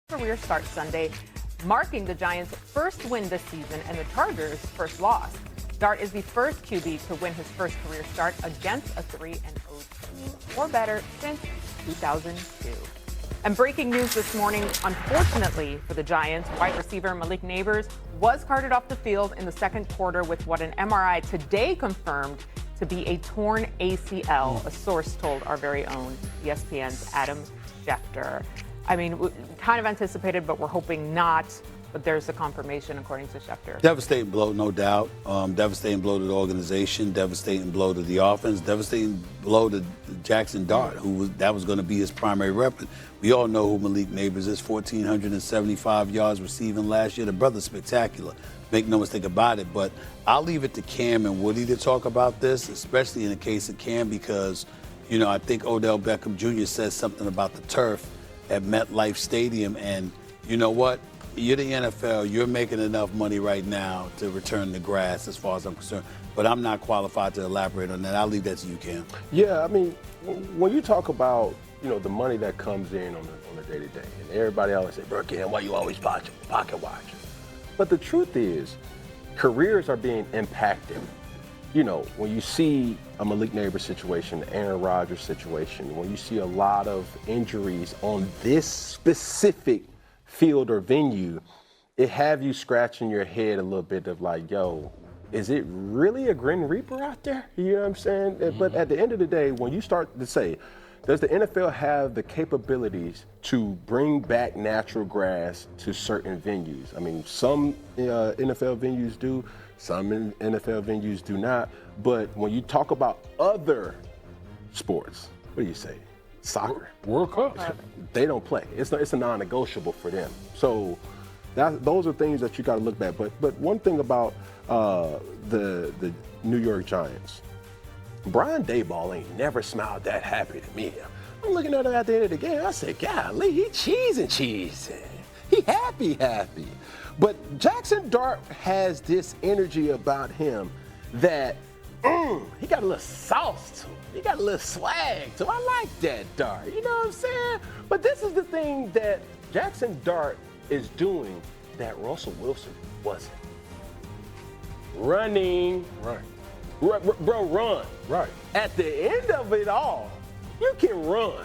career start Sunday, marking the Giants' first win this season and the Chargers' first loss. Dart is the first QB to win his first career start against a 3-0 team or better since 2002. And breaking news this morning, unfortunately for the Giants, wide receiver Malik Nabers was carted off the field in the second quarter with what an MRI today confirmed to be a torn ACL, a source told our very own ESPN's Adam Schefter. I mean, kind of anticipated, but we're hoping not. But there's the confirmation, according to Schefter. Devastating blow, no doubt. Devastating blow to the organization. Devastating blow to the offense. Devastating blow to Jaxson Dart, that was going to be his primary weapon. We all know who Malik Nabers is. 1,475 yards receiving last year. The brother's spectacular. Make no mistake about it. But I'll leave it to Cam and Woody to talk about this, especially in the case of Cam, because, you know, I think Odell Beckham Jr. says something about the turf at MetLife Stadium, and you know what? You're the NFL. You're making enough money right now to return the grass, as far as I'm concerned. But I'm not qualified to elaborate on that. I'll leave that to you, Cam. Yeah, I mean, when you talk about, you know, the money that comes in on a day-to-day, and everybody always say, "Bro, Cam, why you always pocket watch?" But the truth is, careers are being impacted. You know, when you see a Malik Nabers situation, Aaron Rodgers situation, when you see a lot of injuries on this specific field or venue, it have you scratching your head a little bit of like, yo, is it really a Grim Reaper out there? You know what I'm saying? Mm-hmm. But at the end of the day, when you start to say, does the NFL have the capabilities to bring back natural grass to certain venues? I mean, some NFL venues do. Some NFL venues do not. But when you talk about other sports, what do you say? Soccer. World Cup. They don't play. It's a non-negotiable for them. So those are things that you got to look at. But one thing about the New York Giants, Brian Daboll ain't never smiled that happy to me. I'm looking at him at the end of the game. I said, golly, he cheesing. He happy. But Jaxson Dart has this energy about him that he got a little sauce to him. He got a little swag to him. I like that Dart. You know what I'm saying? But this is the thing that Jaxson Dart is doing that Russell Wilson wasn't. Running. Right. Bro, run. Right. At the end of it all, you can run.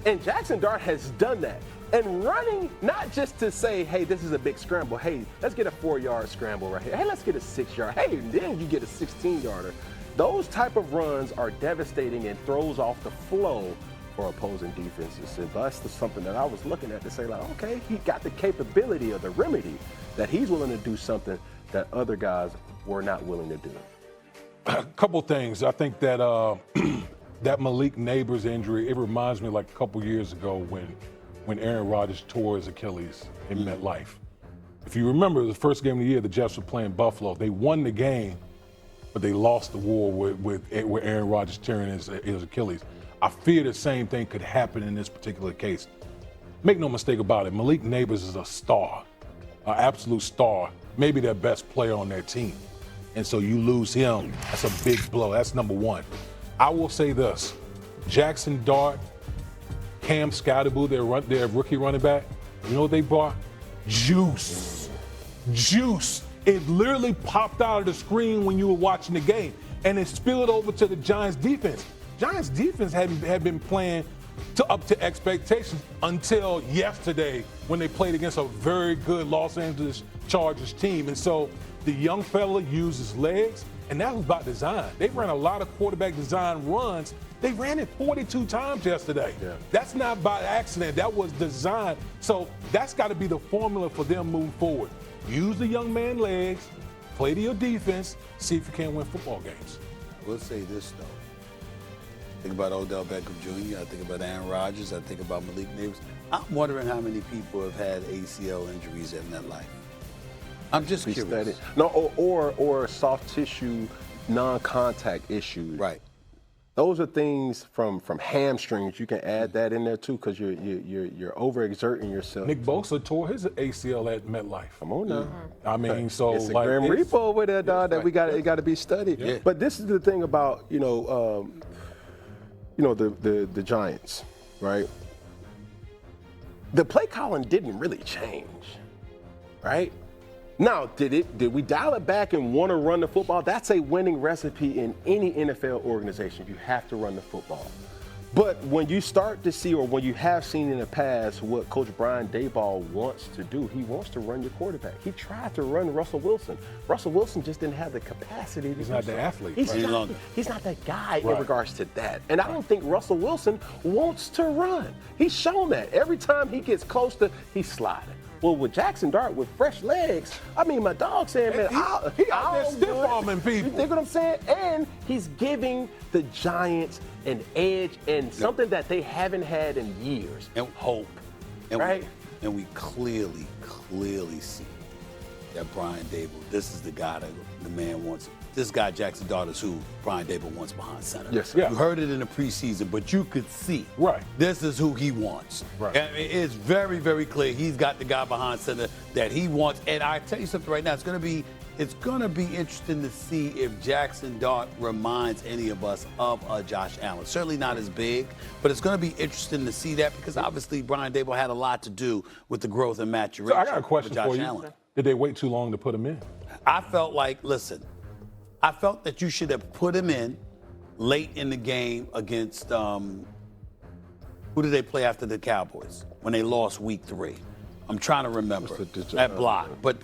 And Jaxson Dart has done that. And running, not just to say, hey, this is a big scramble. Hey, let's get a 4-yard scramble right here. Hey, let's get a 6-yard. Hey, then you get a 16-yarder. Those type of runs are devastating and throws off the flow for opposing defenses. And that's something that I was looking at to say, like, okay, he got the capability or the remedy that he's willing to do something that other guys were not willing to do. A couple things. I think that that Malik Nabers injury, it reminds me like a couple years ago when Aaron Rodgers tore his Achilles in MetLife. If you remember, the first game of the year, the Jets were playing Buffalo. They won the game, but they lost the war with Aaron Rodgers tearing his Achilles. I fear the same thing could happen in this particular case. Make no mistake about it, Malik Nabers is a star, an absolute star, maybe their best player on their team. And so you lose him, that's a big blow. That's number one. I will say this, Jaxson Dart, Cam Scatterboo, their rookie running back, you know what they brought? Juice. It literally popped out of the screen when you were watching the game, and it spilled over to the Giants defense. Giants defense had been playing up to expectations until yesterday when they played against a very good Los Angeles Chargers team. And so the young fella used his legs, and that was by design. They ran a lot of quarterback design runs. They ran it 42 times yesterday. Yeah. That's not by accident. That was designed. So that's got to be the formula for them moving forward. Use the young man legs, play to your defense, see if you can win football games. We'll say this, though. I think about Odell Beckham Jr., I think about Aaron Rodgers, I think about Malik Nabers. I'm wondering how many people have had ACL injuries in their life. I'm just curious. No, or soft tissue, non-contact issues. Right. Those are things from hamstrings. You can add that in there too, because you're overexerting yourself. Nick Bosa tore his ACL at MetLife. Come on now. I mean, so it's a like Grim Reaper over there, dog. That it got to be studied. Yeah. But this is the thing about the Giants, right? the play calling didn't really change, right? Now, did we dial it back and want to run the football? That's a winning recipe in any NFL organization. You have to run the football. But when you start to see, or when you have seen in the past, what Coach Brian Daboll wants to do, he wants to run your quarterback. He tried to run Russell Wilson. Russell Wilson just didn't have the capacity to do He's not so. the athlete. He's Right. not that guy Right. in regards to that. And I don't think Russell Wilson wants to run. He's shown that. Every time he gets close to, he's sliding. Well, with Jaxson Dart with fresh legs, I mean, my dog saying, man, he out there stiff-arming people. You think what I'm saying? And he's giving the Giants an edge and something that they haven't had in years. And hope. And right? We clearly see that Brian Daboll, this is the guy that the man wants. This guy, Jaxson Dart, is who Brian Daboll wants behind center. Yes, sir. Yeah. You heard it in the preseason, but you could see. Right. This is who he wants. Right. And it's very, very clear. He's got the guy behind center that he wants. And I tell you something right now, it's gonna be interesting to see if Jaxson Dart reminds any of us of Josh Allen. Certainly not as big, but it's going to be interesting to see that because obviously Brian Daboll had a lot to do with the growth and maturation. So I got a question Josh for you. Allen. Did they wait too long to put him in? I felt that you should have put him in late in the game against who did they play after the Cowboys when they lost week 3? I'm trying to remember that block, but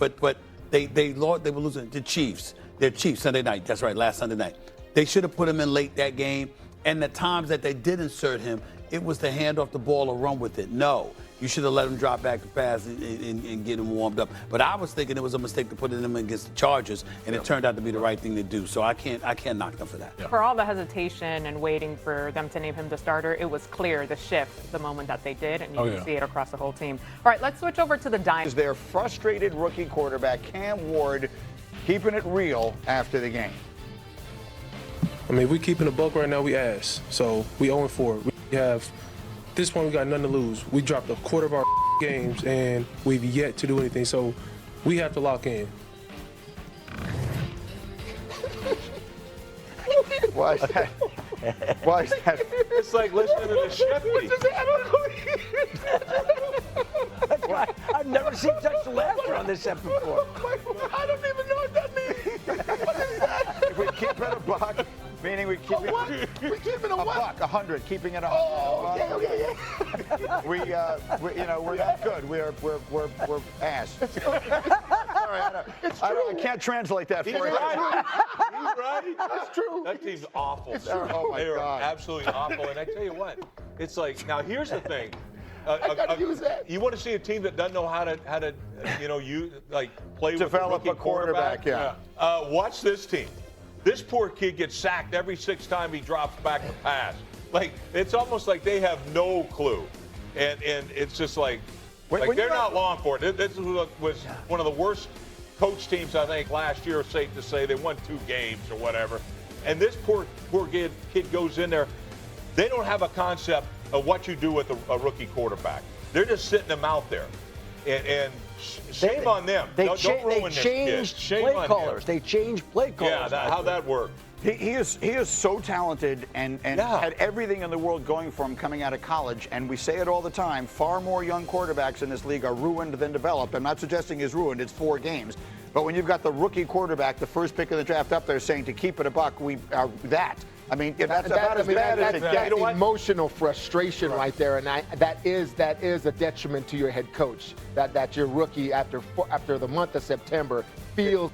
they were losing the Chiefs. They're Chiefs Sunday night. That's right, last Sunday night. They should have put him in late that game. And the times that they did insert him, it was to hand off the ball or run with it. No, you should have let him drop back to pass and get him warmed up. But I was thinking it was a mistake to put him against the Chargers, and it turned out to be the right thing to do. So I can't knock them for that. For all the hesitation and waiting for them to name him the starter, it was clear the shift the moment that they did, and you can see it across the whole team. All right, let's switch over to the Diamondbacks. Their frustrated rookie quarterback, Cam Ward, keeping it real after the game. I mean, we keeping the buck right now, we ass. So we 0-4. We have, at this point, we got nothing to lose. We dropped a quarter of our games, and we've yet to do anything. So we have to lock in. Why is that? Why is that? It's like listening to the Shifty. I've never seen such laughter on this set before. I don't even know what that means. What is that? If we keep it a buck, meaning we keep it. We're keeping a buck, 100, keeping it 100. Oh, okay. We we're not good. We're ass. Sorry, I can't translate that for you. He's right. That's true. That team's awful. Oh my They are God. absolutely awful. And I tell you what, it's like, now here's the thing. gotta use that. You want to see a team that doesn't know how to play Develop with a quarterback, yeah. Watch this team. This poor kid gets sacked every 6th time he drops back to pass. Like, it's almost like they have no clue. And it's just like they're not long for it. This was one of the worst coach teams, I think, last year, safe to say. They won 2 games or whatever. And this poor kid goes in there. They don't have a concept of what you do with a rookie quarterback. They're just sitting them out there. And shame on them. Don't ruin this kid. Shame play on callers. them. They changed play callers. Yeah, how that worked. He is so talented and had everything in the world going for him coming out of college. And we say it all the time, far more young quarterbacks in this league are ruined than developed. I'm not suggesting he's ruined. It's 4 games. But when you've got the rookie quarterback, the first pick of the draft up there saying to keep it a buck, we are that. I mean, that's about as bad as it gets. That's emotional frustration right there, and that is a detriment to your head coach. That your rookie after the month of September feels